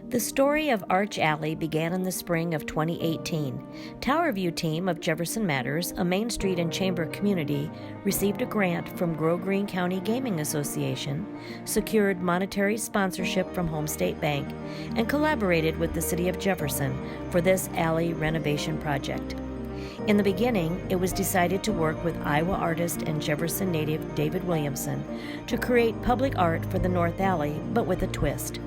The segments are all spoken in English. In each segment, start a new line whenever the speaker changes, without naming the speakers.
The story of Arch Alley began in the spring of 2018. Tower View team of Jefferson Matters, a Main Street and Chamber community, received a grant from Grow Green County Gaming Association, secured monetary sponsorship from Home State Bank, and collaborated with the City of Jefferson for this alley renovation project. In the beginning, it was decided to work with Iowa artist and Jefferson native David Williamson to create public art for the North Alley, but with a twist.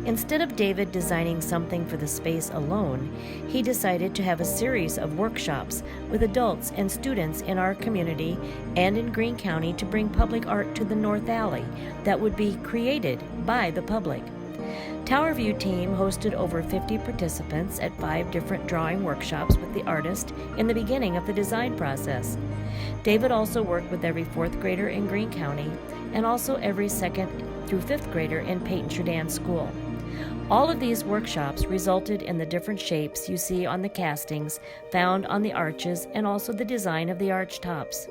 Instead of David designing something for the space alone, he decided to have a series of workshops with adults and students in our community and in Greene County to bring public art to the North Alley that would be created by the public. Tower View team hosted over 50 participants at 5 different drawing workshops with the artist in the beginning of the design process. David also worked with every 4th grader in Greene County and also every 2nd through 5th grader in Peyton-Sheridan School. All of these workshops resulted in the different shapes you see on the castings found on the arches and also the design of the arch tops.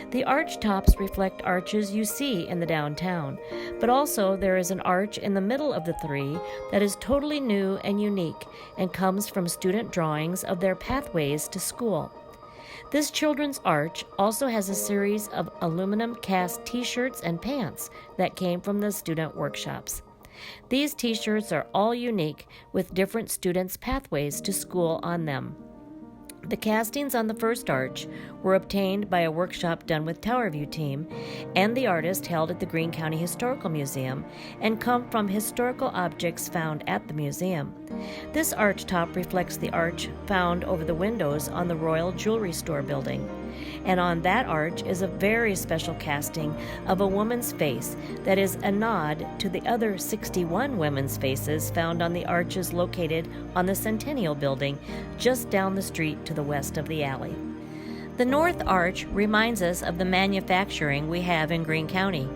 The arch tops reflect arches you see in the downtown, but also there is an arch in the middle of the 3 that is totally new and unique and comes from student drawings of their pathways to school. This children's arch also has a series of aluminum cast t-shirts and pants that came from the student workshops. These t-shirts are all unique with different students' pathways to school on them. The castings on the first arch were obtained by a workshop done with Tower View team and the artist held at the Greene County Historical Museum and come from historical objects found at the museum. This arch top reflects the arch found over the windows on the Royal Jewelry Store building. And on that arch is a very special casting of a woman's face that is a nod to the other 61 women's faces found on the arches located on the Centennial Building just down the street to the west of the alley. The North Arch reminds us of the manufacturing we have in Greene County.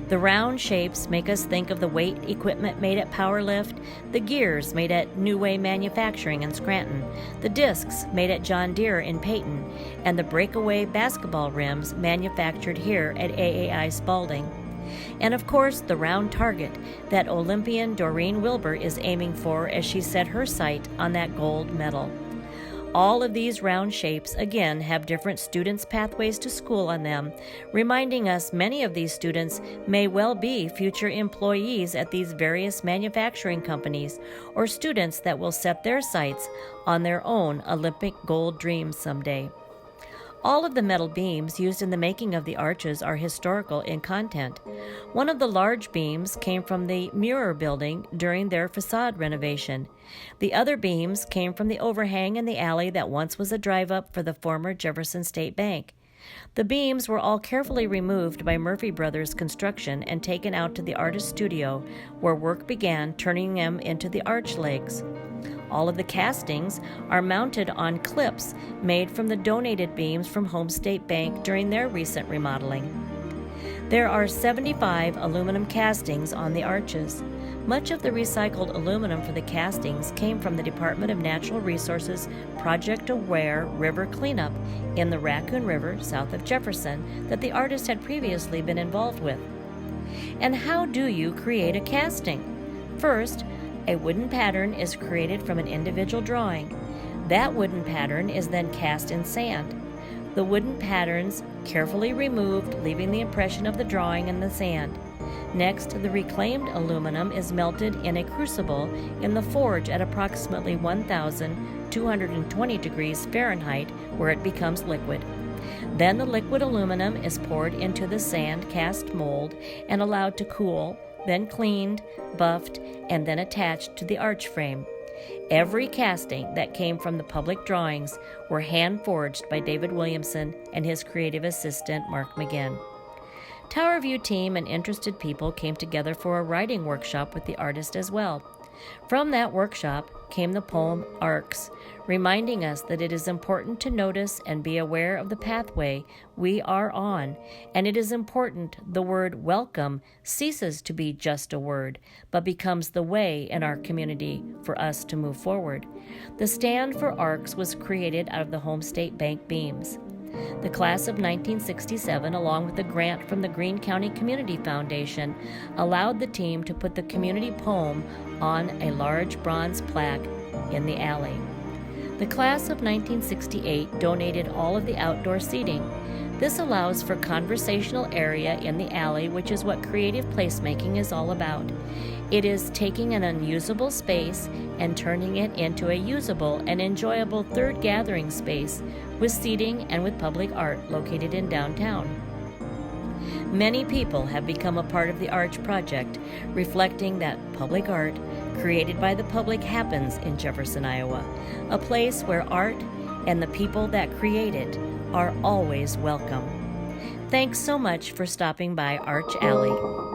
The round shapes make us think of the weight equipment made at Powerlift, the gears made at New Way Manufacturing in Scranton, the discs made at John Deere in Peyton, and the breakaway basketball rims manufactured here at AAI Spalding. And of course, the round target that Olympian Doreen Wilbur is aiming for as she set her sight on that gold medal. All of these round shapes, again, have different students' pathways to school on them, reminding us many of these students may well be future employees at these various manufacturing companies or students that will set their sights on their own Olympic gold dreams someday. All of the metal beams used in the making of the arches are historical in content. One of the large beams came from the Muir building during their facade renovation. The other beams came from the overhang in the alley that once was a drive-up for the former Jefferson State Bank. The beams were all carefully removed by Murphy Brothers Construction and taken out to the artist's studio, where work began turning them into the arch legs. All of the castings are mounted on clips made from the donated beams from Home State Bank during their recent remodeling. There are 75 aluminum castings on the arches. Much of the recycled aluminum for the castings came from the Department of Natural Resources Project Aware River Cleanup in the Raccoon River south of Jefferson that the artist had previously been involved with. And how do you create a casting? First, a wooden pattern is created from an individual drawing. That wooden pattern is then cast in sand. The wooden patterns carefully removed, leaving the impression of the drawing in the sand. Next, the reclaimed aluminum is melted in a crucible in the forge at approximately 1,220 degrees Fahrenheit, where it becomes liquid. Then the liquid aluminum is poured into the sand cast mold and allowed to cool, then cleaned, buffed, and then attached to the arch frame. Every casting that came from the public drawings were hand-forged by David Williamson and his creative assistant, Mark McGinn. Tower View team and interested people came together for a writing workshop with the artist as well. From that workshop came the poem Arcs, reminding us that it is important to notice and be aware of the pathway we are on, and it is important the word welcome ceases to be just a word, but becomes the way in our community for us to move forward. The stand for Arcs was created out of the Home State Bank beams. The class of 1967, along with a grant from the Greene County Community Foundation, allowed the team to put the community poem on a large bronze plaque in the alley. The class of 1968 donated all of the outdoor seating. This allows for conversational area in the alley, which is what creative placemaking is all about. It is taking an unusable space and turning it into a usable and enjoyable third gathering space with seating and with public art located in downtown. Many people have become a part of the Arch Project, reflecting that public art created by the public happens in Jefferson, Iowa, a place where art and the people that create it are always welcome. Thanks so much for stopping by Arch Alley.